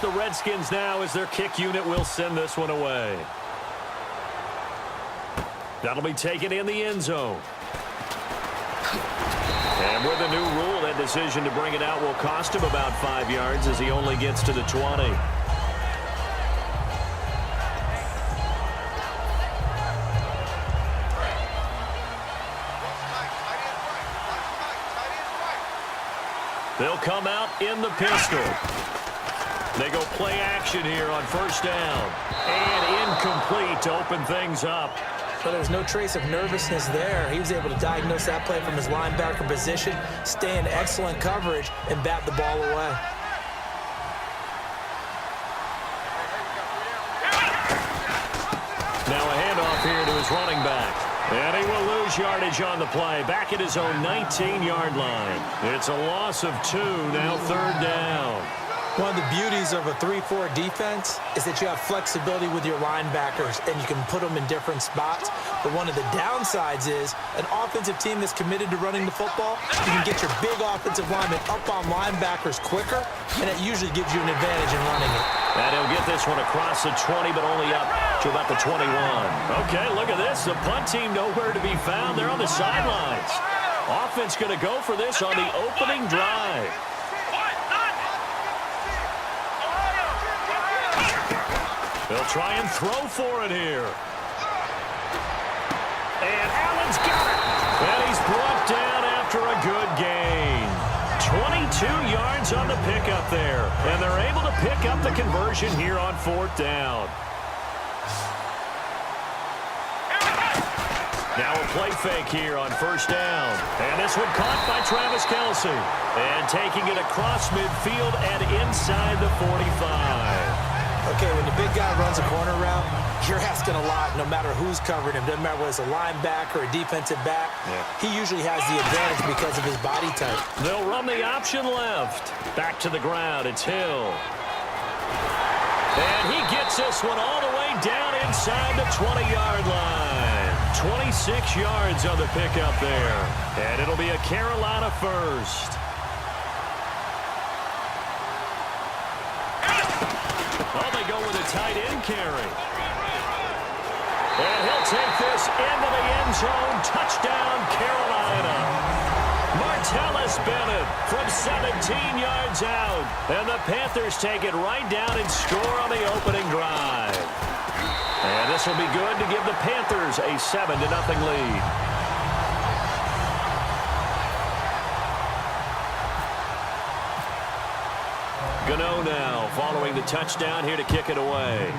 the Redskins now as their kick unit will send this one away. That'll be taken in the end zone. And with the new rule, that decision to bring it out will cost him about 5 yards as he only gets to the 20. They'll come out in the pistol. They go play action here on first down. And incomplete to open things up. So there's no trace of nervousness there. He was able to diagnose that play from his linebacker position, stay in excellent coverage, and bat the ball away. Now a handoff here to his running back. And he will lose yardage on the play. Back at his own 19-yard line. It's a loss of 2, now third down. One of the beauties of a 3-4 defense is that you have flexibility with your linebackers and you can put them in different spots. But one of the downsides is an offensive team that's committed to running the football, you can get your big offensive linemen up on linebackers quicker, and it usually gives you an advantage in running it. And he'll get this one across the 20, but only up to about the 21. Okay, look at this. The punt team nowhere to be found. They're on the sidelines. Offense going to go for this on the opening drive. They'll try and throw for it here. And Allen's got it. And he's brought down after a good gain. 22 yards on the pickup there. And they're able to pick up the conversion here on fourth down. Now a play fake here on first down. And this one caught by Travis Kelce. And taking it across midfield and inside the 45. Okay, when the big guy runs a corner route, you're asking a lot no matter who's covering him. Doesn't matter whether it's a linebacker or a defensive back. Yeah. He usually has the advantage because of his body type. They'll run the option left. Back to the ground. It's Hill. And he gets this one all the way down inside the 20-yard line. 26 yards on the pickup there. And it'll be a Carolina first. Oh, they go with a tight end carry. And he'll take this into the end zone. Touchdown, Carolina. Martellus Bennett from 17 yards out. And the Panthers take it right down and score on the opening drive. And this will be good to give the Panthers a 7-0 lead. Gano now following the touchdown here to kick it away.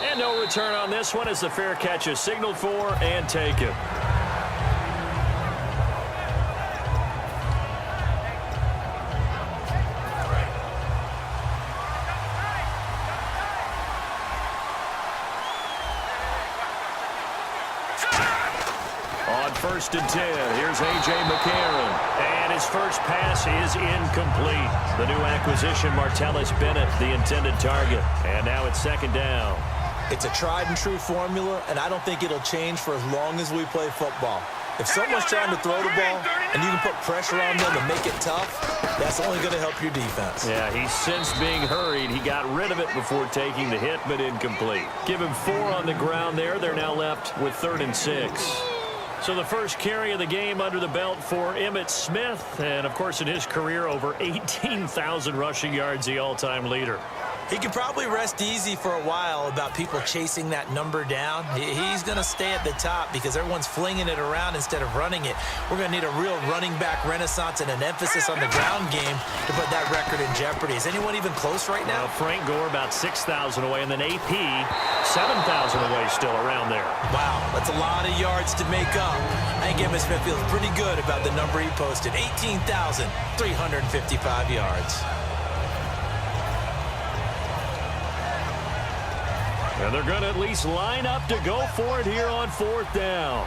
And no return on this one as the fair catch is signaled for and taken. On 1st and 10, here's A.J. McCarron. And his first pass is incomplete. The new acquisition, Martellus Bennett, the intended target. And now it's 2nd down. It's a tried-and-true formula, and I don't think it'll change for as long as we play football. If someone's trying to throw the ball and you can put pressure on them and make it tough, that's only going to help your defense. Yeah, he sensed being hurried. He got rid of it before taking the hit, but incomplete. Give him 4 on the ground there. They're now left with 3rd and 6. So the first carry of the game under the belt for Emmitt Smith. And, of course, in his career, over 18,000 rushing yards, the all-time leader. He can probably rest easy for a while about people chasing that number down. He's going to stay at the top because everyone's flinging it around instead of running it. We're going to need a real running back renaissance and an emphasis on the ground game to put that record in jeopardy. Is anyone even close right now? Frank Gore about 6,000 away, and then AP 7,000 away still around there. Wow, that's a lot of yards to make up. I think Emmitt Smith feels pretty good about the number he posted, 18,355 yards. And they're going to at least line up to go for it here on 4th down.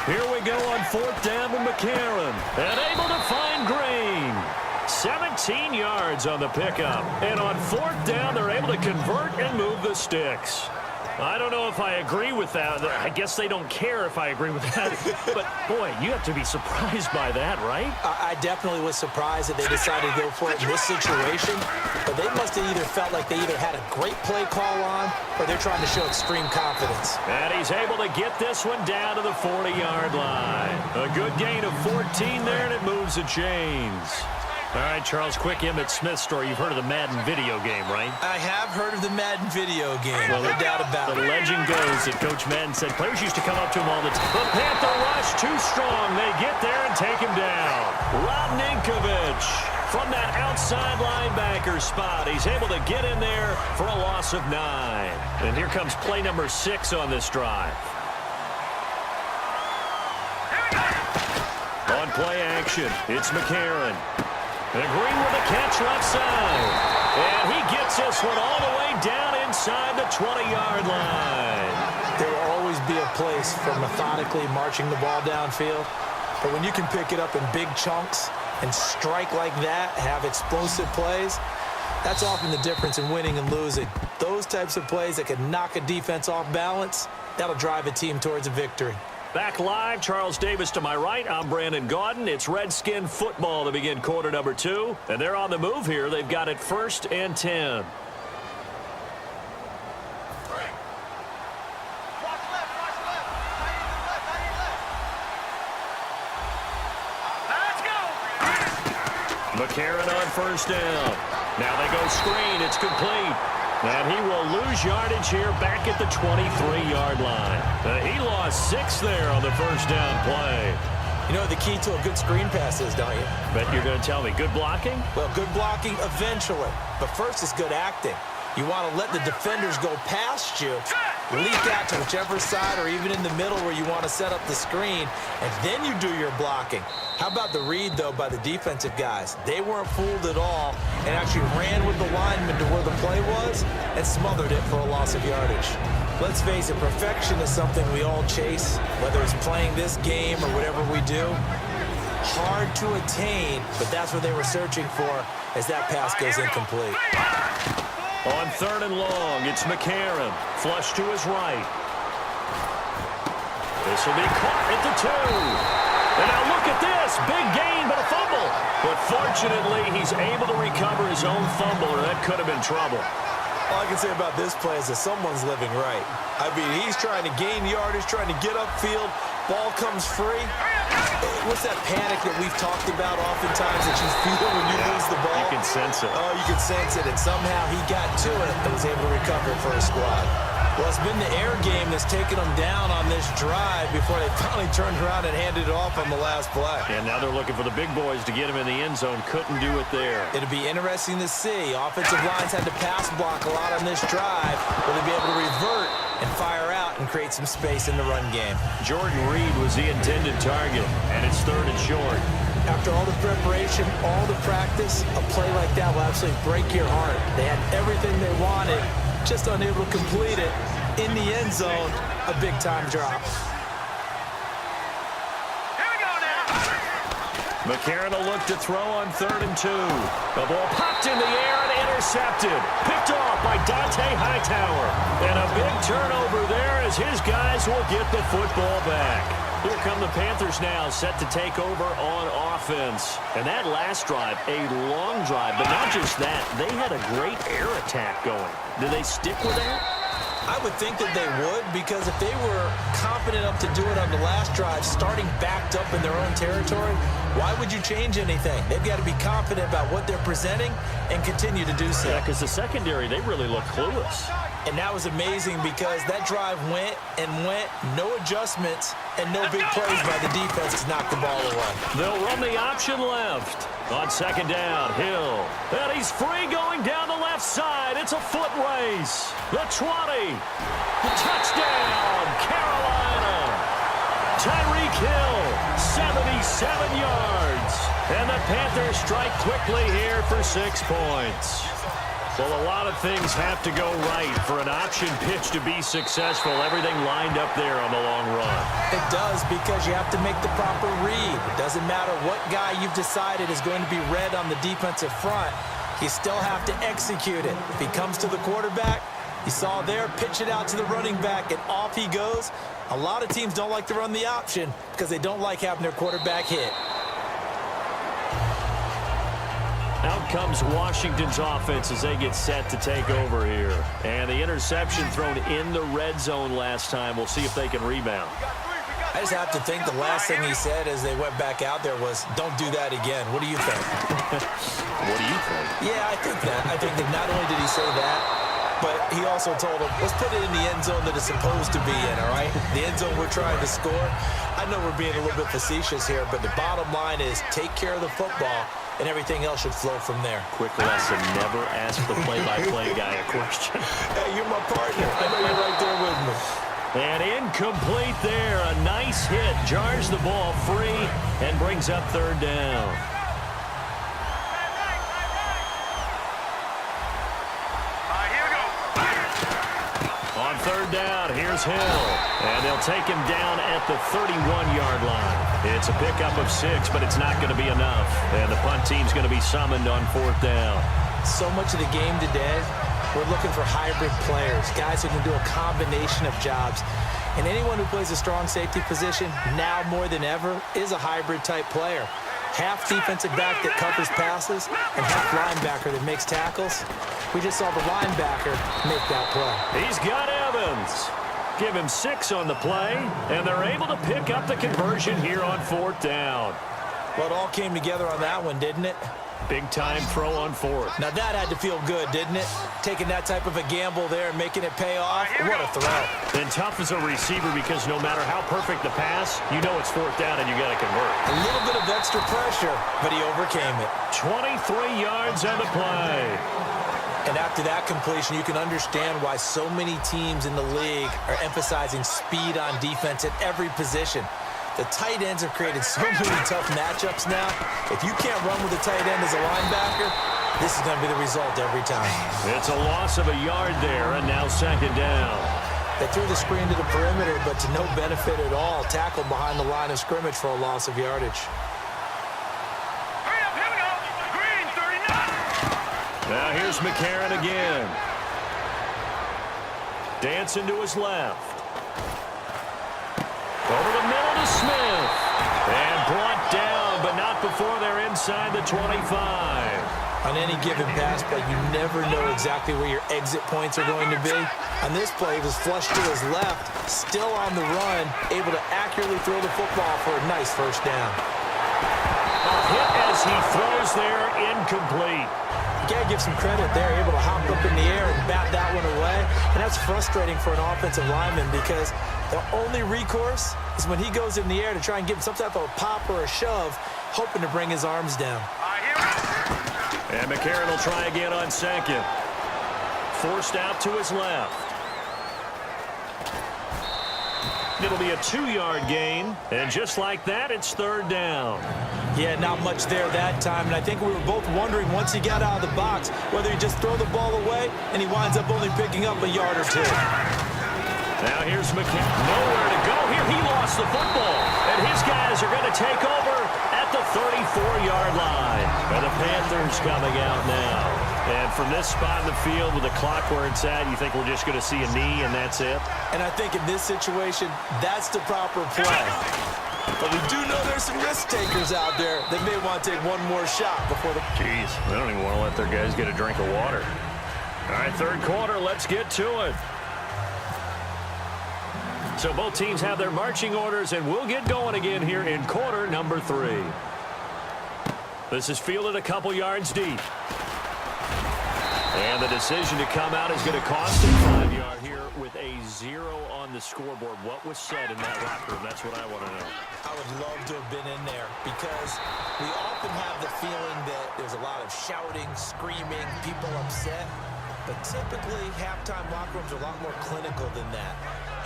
Here we go on 4th down with McCarron. And able to find Green. 17 yards on the pickup. And on 4th down, they're able to convert and move the sticks. I don't know if I agree with that. I guess they don't care if I agree with that. But, boy, you have to be surprised by that, right? I definitely was surprised that they decided to go for it in this situation. But they must have either felt like they either had a great play call on or they're trying to show extreme confidence. And he's able to get this one down to the 40-yard line. A good gain of 14 there, and it moves the chains. All right, Charles, quick Emmitt Smith story. You've heard of the Madden video game, right? I have heard of the Madden video game, no doubt about it. The legend goes that Coach Madden said players used to come up to him all the time. The Panther rush too strong. They get there and take him down. Rob Ninkovich from that outside linebacker spot. He's able to get in there for a loss of 9. And here comes play number 6 on this drive. On play action, it's McCarron. And Green with a catch left side. And he gets this one all the way down inside the 20-yard line. There will always be a place for methodically marching the ball downfield. But when you can pick it up in big chunks and strike like that, have explosive plays, that's often the difference in winning and losing. Those types of plays that can knock a defense off balance, that'll drive a team towards a victory. Back live, Charles Davis to my right. I'm Brandon Gaudin. It's Redskin football to begin quarter number 2. And they're on the move here. They've got it 1st and 10. McCarron on 1st down. Now they go screen. It's complete. And he will lose yardage here back at the 23-yard line. He lost 6 there on the 1st down play. You know the key to a good screen pass is, don't you? Bet you're going to tell me good blocking? Well, good blocking eventually. But first is good acting. You want to let the defenders go past you, leak out to whichever side or even in the middle where you want to set up the screen, and then you do your blocking. How about the read, though, by the defensive guys? They weren't fooled at all and actually ran with the lineman to where the play was and smothered it for a loss of yardage. Let's face it, perfection is something we all chase, whether it's playing this game or whatever we do. Hard to attain, but that's what they were searching for as that pass goes incomplete. On 3rd and long, it's McCarron. Flush to his right. This will be caught at the 2. And now look at this. Big gain, but a fumble. But fortunately, he's able to recover his own fumble, or that could have been trouble. All I can say about this play is that someone's living right. I mean, he's trying to gain yardage, trying to get upfield. Ball comes free. What's that panic that we've talked about oftentimes that you feel when you lose the ball? You can sense it. Oh, you can sense it. And somehow he got to it and was able to recover it for his squad. Well, it's been the air game that's taken them down on this drive before they finally turned around and handed it off on the last play. And now they're looking for the big boys to get him in the end zone. Couldn't do it there. It'll be interesting to see. Offensive lines had to pass block a lot on this drive. Will they be able to revert and fire out and create some space in the run game? Jordan Reed was the intended target, and it's 3rd and short. After all the preparation, all the practice, a play like that will absolutely break your heart. They had everything they wanted, just unable to complete it. In the end zone, a big-time drop. Here we go now. McCarron will look to throw on 3rd and 2. The ball popped in the air and intercepted. Picked off by Dante Hightower. And a big turnover there as his guys will get the football back. Here come the Panthers now, set to take over on offense. And that last drive, a long drive, but not just that. They had a great air attack going. Do they stick with that? I would think that they would, because if they were confident enough to do it on the last drive, starting backed up in their own territory, why would you change anything? They've got to be confident about what they're presenting and continue to do so. Yeah, because the secondary, they really look clueless. And that was amazing because that drive went and went, no adjustments, and no big plays by the defense to knock the ball away. They'll run the option left. On 2nd down, Hill. And he's free going down the left side. It's a foot race. The 20. The touchdown, Carolina. Tyreek Hill, 77 yards. And the Panthers strike quickly here for 6 points. Well, a lot of things have to go right for an option pitch to be successful. Everything lined up there on the long run. It does, because you have to make the proper read. It doesn't matter what guy you've decided is going to be read on the defensive front. You still have to execute it. If he comes to the quarterback, You saw there, pitch it out to the running back, and off he goes. A lot of teams don't like to run the option because they don't like having their quarterback hit. Out comes Washington's offense as they get set to take over here. And the interception thrown in the red zone last time. We'll see if they can rebound. I just have to think the last thing he said as they went back out there was, don't do that again. What do you think? What do you think? Yeah, I think that. I think that not only did he say that, but he also told him, let's put it in the end zone that it's supposed to be in, all right? The end zone we're trying to score. I know we're being a little bit facetious here, but the bottom line is take care of the football, and everything else should flow from there. Quick lesson, never ask the play-by-play guy a question. Hey, you're my partner. I know you're right there with me. And incomplete there. A nice hit. Jars the ball free and brings up third down. On third down, here's Hill. And they'll take him down at the 31-yard line. It's a pickup of 6, but it's not going to be enough. And the punt team's going to be summoned on fourth down. So much of the game today, we're looking for hybrid players, guys who can do a combination of jobs. And anyone who plays a strong safety position, now more than ever, is a hybrid-type player. Half defensive back that covers passes and half linebacker that makes tackles. We just saw the linebacker make that play. He's got Evans. Give him 6 on the play, and they're able to pick up the conversion here on fourth down. Well, it all came together on that one, didn't it? Big-time throw on fourth. Now, that had to feel good, didn't it? Taking that type of a gamble there and making it pay off. What a throw. And tough as a receiver because no matter how perfect the pass, you know it's fourth down and you got to convert. A little bit of extra pressure, but he overcame it. 23 yards on the play. And after that completion, you can understand why so many teams in the league are emphasizing speed on defense at every position. The tight ends have created so many tough matchups now. If you can't run with a tight end as a linebacker, this is going to be the result every time. It's a loss of a yard there, and now second down. They threw the screen to the perimeter, but to no benefit at all. Tackled behind the line of scrimmage for a loss of yardage. Now here's McCarron again. Dancing to his left. Over the middle to Smith. And brought down, but not before they're inside the 25. On any given pass play, you never know exactly where your exit points are going to be. On this play, he was flushed to his left, still on the run, able to accurately throw the football for a nice first down. A hit as he throws there, incomplete. You got to give some credit there, able to hop up in the air and bat that one away. And that's frustrating for an offensive lineman because the only recourse is when he goes in the air to try and give some type of a pop or a shove, hoping to bring his arms down. And McCarron will try again on second. Forced out to his left. It'll be a 2-yard gain, and just like that, it's third down. Yeah, not much there that time, and I think we were both wondering once he got out of the box whether he'd just throw the ball away, and he winds up only picking up a yard or 2. Now here's McCarron. Nowhere to go here. He lost the football, and his guys are going to take over at the 34-yard line. And the Panthers coming out now. And from this spot in the field with the clock where it's at, you think we're just going to see a knee and that's it? And I think in this situation, that's the proper play. But we do know there's some risk takers out there that may want to take one more shot before the... Jeez, they don't even want to let their guys get a drink of water. All right, third quarter, let's get to it. So both teams have their marching orders, and we'll get going again here in quarter number 3. This is fielded a couple yards deep. And the decision to come out is going to cost him 5-yard here with a 0 on the scoreboard. What was said in that locker room? That's what I want to know. I would love to have been in there because we often have the feeling that there's a lot of shouting, screaming, people upset. But typically, halftime locker rooms are a lot more clinical than that.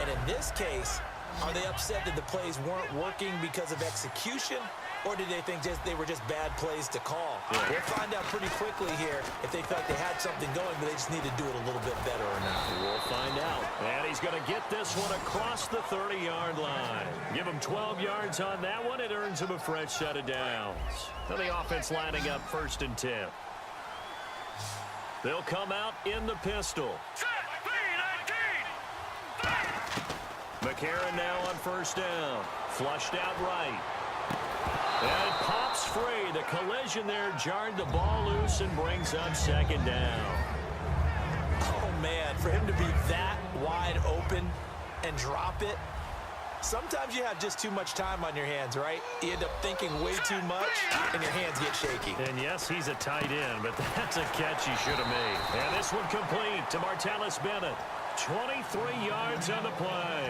And in this case, are they upset that the plays weren't working because of execution? Or did they think they were just bad plays to call? Yeah. We'll find out pretty quickly here if they felt they had something going, but they just need to do it a little bit better or not. We'll find out. And he's going to get this one across the 30-yard line. Give him 12 yards on that one. It earns him a fresh set of downs. So the offense lining up 1st and 10. They'll come out in the pistol. McCarron now on first down. Flushed out right. And it pops free. The collision there jarred the ball loose and brings up second down. Oh, man, for him to be that wide open and drop it. Sometimes you have just too much time on your hands, right? You end up thinking way too much, and your hands get shaky. And yes, he's a tight end, but that's a catch he should have made. And this one complete to Martellus Bennett. 23 yards on the play.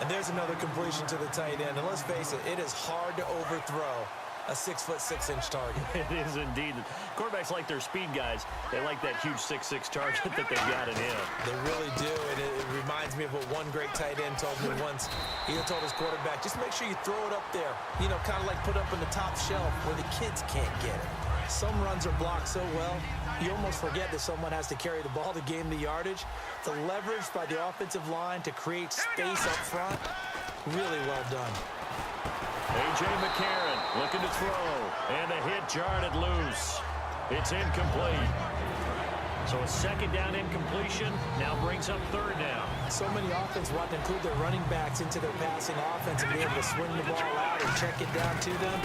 And there's another completion to the tight end. And let's face it, it is hard to overthrow a 6'6" target. It is indeed. Quarterbacks like their speed guys. They like that huge 6'6" target that they've got in him. They really do, and it reminds me of what one great tight end told me once. He told his quarterback, just make sure you throw it up there. You know, kind of like put up on the top shelf where the kids can't get it. Some runs are blocked so well, you almost forget that someone has to carry the ball to gain the yardage. The leverage by the offensive line to create space up front, really well done. A.J. McCarron looking to throw, and the hit jarred it loose. It's incomplete. So a second down incompletion now brings up third down. So many offenses want to include their running backs into their passing offense and be able to swing the ball out and check it down to them.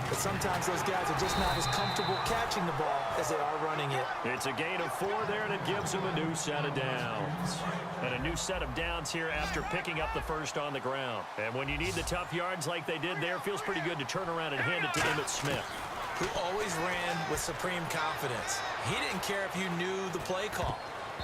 But sometimes those guys are just not as comfortable catching the ball as they are running it. It's a gain of 4 there, and it gives them a new set of downs. And a new set of downs here after picking up the first on the ground. And when you need the tough yards like they did there, it feels pretty good to turn around and hand it to Emmitt Smith, who always ran with supreme confidence. He didn't care if you knew the play call.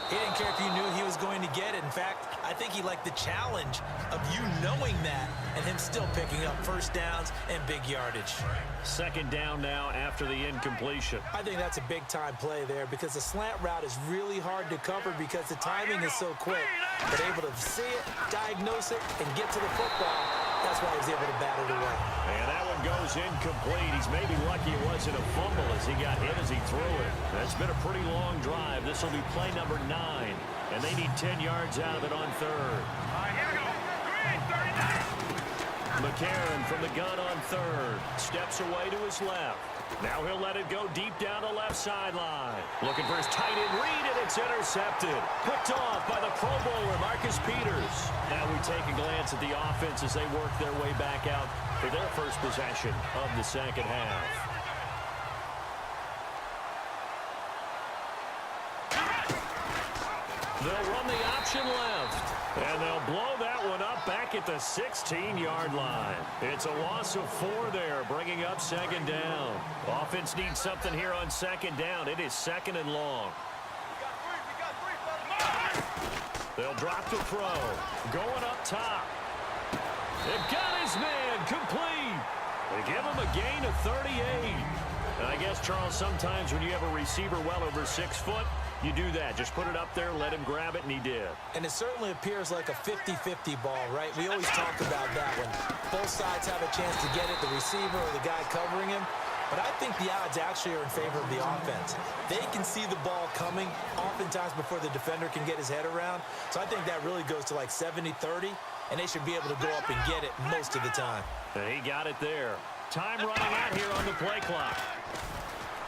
He didn't care if you knew he was going to get it. In fact, I think he liked the challenge of you knowing that and him still picking up first downs and big yardage. Second down now after the incompletion. I think that's a big-time play there because the slant route is really hard to cover because the timing is so quick. But able to see it, diagnose it, and get to the football, that's why he was able to bat it away. And that one goes incomplete. He's maybe lucky it wasn't a fumble as he got hit as he threw it. That's been a pretty long drive. This will be play number 9, and they need 10 yards out of it on third. Here we go. 3, 39. McCarron from the gun on third. Steps away to his left. Now he'll let it go deep down the left sideline. Looking for his tight end read, and it's intercepted. Picked off by the Pro Bowler, Marcus Peters. Now we take a glance at the offense as they work their way back out for their first possession of the second half. They'll run the option left. And they'll blow that one up back at the 16-yard line. It's a loss of 4 there, bringing up second down. Offense needs something here on second down. It is second and long. They'll drop the throw. Going up top. They've got his man complete. They give him a gain of 38. And I guess, Charles, sometimes when you have a receiver well over 6 foot, you do that. Just put it up there, let him grab it, and he did. And it certainly appears like a 50-50 ball, right? We always talk about that when both sides have a chance to get it, the receiver or the guy covering him. But I think the odds actually are in favor of the offense. They can see the ball coming oftentimes before the defender can get his head around. So I think that really goes to like 70-30, and they should be able to go up and get it most of the time. And he got it there. Time running out here on the play clock.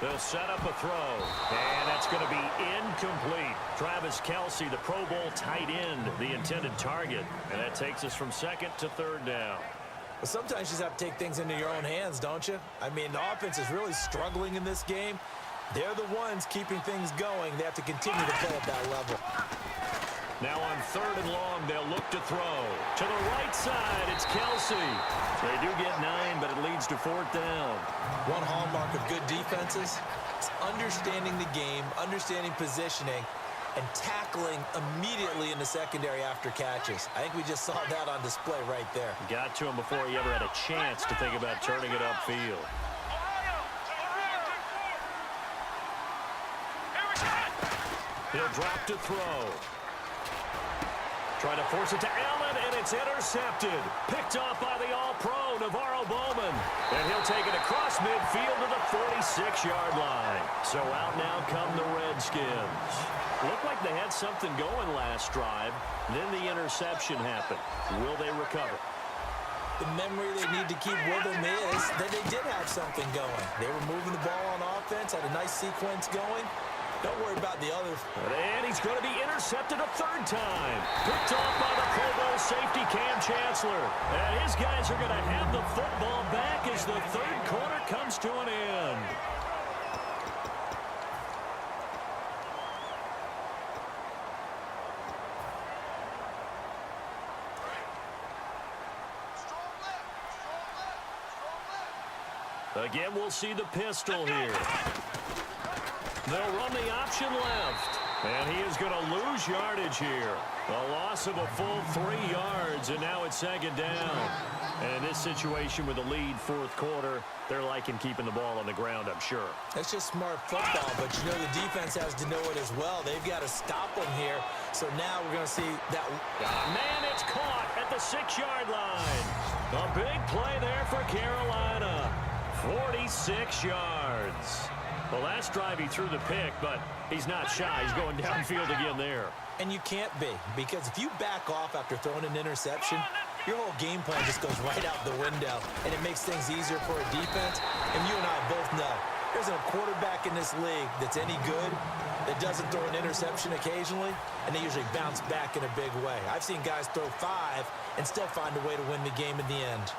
They'll set up a throw, and that's going to be incomplete. Travis Kelce, the Pro Bowl tight end, the intended target. And that takes us from second to third down. But sometimes you just have to take things into your own hands, don't you? I mean, the offense is really struggling in this game. They're the ones keeping things going. They have to continue to play at that level. Now on third and long, they'll look to throw. To the right side, it's Kelce. They do get 9, but it leads to fourth down. One hallmark of good defenses is understanding the game, understanding positioning, and tackling immediately in the secondary after catches. I think we just saw that on display right there. Got to him before he ever had a chance to think about turning it upfield. He'll drop to throw. Trying to force it to Allen, and it's intercepted. Picked off by the All-Pro, Navarro Bowman. And he'll take it across midfield to the 46-yard line. So out now come the Redskins. Looked like they had something going last drive. Then the interception happened. Will they recover? The memory they need to keep with them is that they did have something going. They were moving the ball on offense, had a nice sequence going. Don't worry about the others. And he's going to be intercepted. intercepted a third time. Picked off by the Pro Bowl safety Cam Chancellor. And his guys are going to have the football back as the third quarter comes to an end. Again, we'll see the pistol here. They'll run the option left. And he is going to lose yardage here. A loss of a full 3 yards, and now it's second down. And in this situation with the lead fourth quarter, they're liking keeping the ball on the ground, I'm sure. That's just smart football, but you know the defense has to know it as well. They've got to stop them here. So now we're going to see that. Man, it's caught at the 6-yard line. A big play there for Carolina. 46 yards. The last drive he threw the pick, but he's not shy. He's going downfield again there. And you can't be, because if you back off after throwing an interception, your whole game plan just goes right out the window, and it makes things easier for a defense. And you and I both know there's a quarterback in this league that's any good that doesn't throw an interception occasionally, and they usually bounce back in a big way. I've seen guys throw 5 and still find a way to win the game in the end.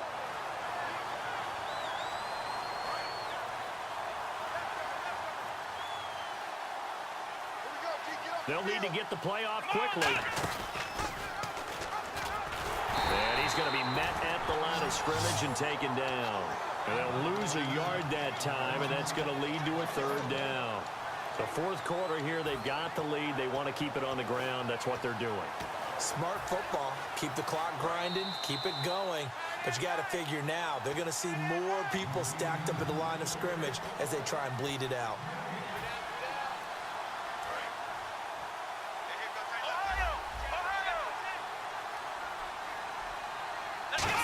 They'll need to get the play off quickly. And he's going to be met at the line of scrimmage and taken down. And they'll lose a yard that time, and that's going to lead to a third down. The fourth quarter here, they've got the lead. They want to keep it on the ground. That's what they're doing. Smart football. Keep the clock grinding. Keep it going. But you got to figure now, they're going to see more people stacked up at the line of scrimmage as they try and bleed it out.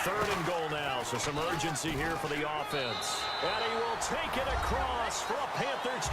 Third and goal now, so some urgency here for the offense. And he will take it across for a Panthers